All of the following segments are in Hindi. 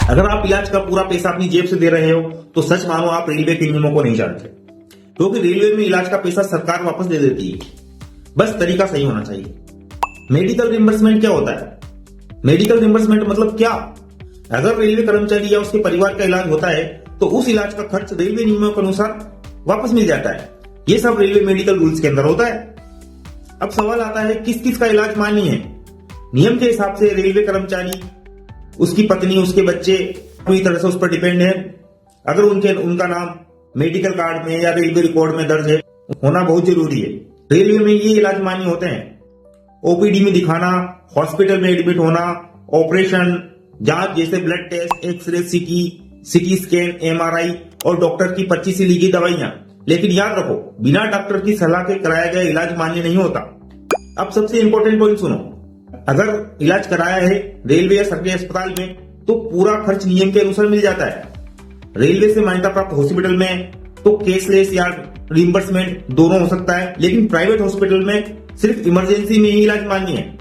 अगर आप इलाज का पूरा पैसा अपनी जेब से दे रहे हो तो सच मानो आप रेलवे के नियमों को नहीं जानते, क्योंकि रेलवे में इलाज का पैसा सरकार वापस दे देती है। बस तरीका सही होना चाहिए। मेडिकल रिम्बर्समेंट क्या होता है? मेडिकल रिम्बर्समेंट मतलब क्या? अगर रेलवे कर्मचारी या उसके परिवार का इलाज होता है तो उस इलाज का खर्च रेलवे नियमों के अनुसार वापस मिल जाता है। ये सब रेलवे मेडिकल रूल्स के अंदर होता है। अब सवाल आता है किस किस का इलाज मान्य है? नियम के हिसाब से रेलवे कर्मचारी, उसकी पत्नी, उसके बच्चे पूरी तरह से उस पर डिपेंड है। अगर उनका नाम मेडिकल कार्ड में या रेलवे रिकॉर्ड में दर्ज है, होना बहुत जरूरी है। रेलवे में ये इलाज मान्य होते हैं: ओपीडी में दिखाना, हॉस्पिटल में एडमिट होना, ऑपरेशन, जांच जैसे blood test, x ray, CT scan, MRI और डॉक्टर की पर्ची से ली गई दवाइयां। लेकिन याद रखो, बिना डॉक्टर की सलाह के कराया गया इलाज मान्य नहीं होता। अब सबसे इंपॉर्टेंट पॉइंट सुनो। अगर इलाज कराया है रेलवे या सरकारी अस्पताल में तो पूरा खर्च नियम के अनुसार मिल जाता है। रेलवे से मान्यता प्राप्त हॉस्पिटल में तो कैशलेस या रिम्बर्समेंट दोनों हो सकता है, लेकिन प्राइवेट हॉस्पिटल में सिर्फ इमरजेंसी में ही इलाज मान्य है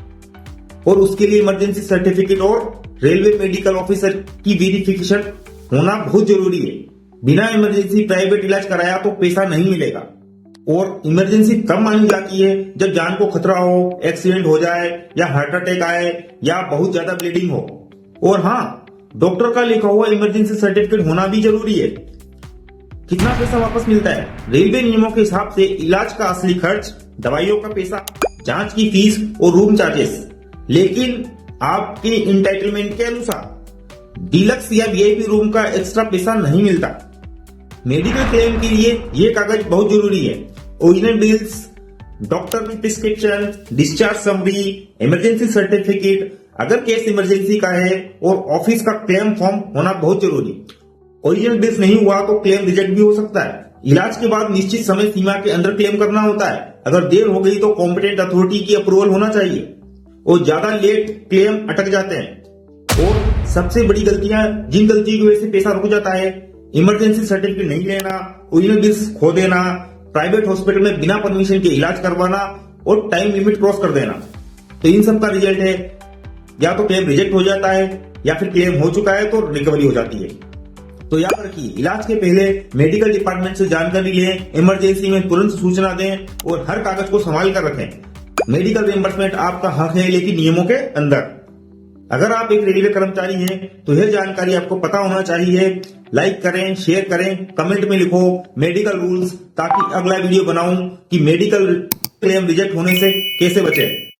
और उसके लिए इमरजेंसी सर्टिफिकेट और रेलवे मेडिकल ऑफिसर की वेरिफिकेशन होना बहुत जरूरी है। बिना इमरजेंसी प्राइवेट इलाज कराया तो पैसा नहीं मिलेगा। और इमरजेंसी कब मानी जाती है? जब जान को खतरा हो, एक्सीडेंट हो जाए या हार्ट अटैक आए या बहुत ज्यादा ब्लीडिंग हो। और हाँ, डॉक्टर का लिखा हुआ इमरजेंसी सर्टिफिकेट होना भी जरूरी है। कितना पैसा वापस मिलता है? रेलवे नियमों के हिसाब से इलाज का असली खर्च, दवाइयों का पैसा, जांच की फीस और रूम चार्जेस, लेकिन आपके इंटाइटलमेंट के अनुसार डीलक्स या वीआईपी रूम का एक्स्ट्रा पैसा नहीं मिलता। मेडिकल क्लेम के लिए ये कागज बहुत जरूरी है: ओरिजिनल बिल्स, डॉक्टर की prescription, discharge summary, emergency certificate अगर केस इमरजेंसी का है, और ऑफिस का क्लेम फॉर्म होना बहुत जरूरी। ओरिजिनल बिल्स नहीं हुआ तो क्लेम रिजेक्ट भी हो सकता है। इलाज के बाद निश्चित समय सीमा के अंदर क्लेम करना होता है। अगर देर हो गई तो कॉम्पिटेंट अथॉरिटी की अप्रूवल होना चाहिए और ज्यादा लेट क्लेम अटक जाते हैं। और सबसे बड़ी गलतियां, जिन गलतियों की वजह से पैसा रुक जाता है: इमरजेंसी सर्टिफिकेट नहीं लेना, ओरिजिनल बिल्स खो देना, प्राइवेट हॉस्पिटल में बिना परमिशन के इलाज करवाना और टाइम लिमिट क्रॉस कर देना। तो इन सब का रिजल्ट है या तो क्लेम रिजेक्ट हो जाता है या फिर क्लेम हो चुका है तो रिकवरी हो जाती है। तो याद रखिए, इलाज के पहले मेडिकल डिपार्टमेंट से जानकारी लें, इमरजेंसी में तुरंत सूचना दें और हर कागज को संभाल कर रखें। मेडिकल रिइंबर्समेंट आपका हक है, लेकिन नियमों के अंदर। अगर आप एक रेलवे कर्मचारी हैं तो यह जानकारी आपको पता होना चाहिए। लाइक करें, शेयर करें, कमेंट में लिखो मेडिकल रूल्स, ताकि अगला वीडियो बनाऊं कि मेडिकल क्लेम रिजेक्ट होने से कैसे बचें।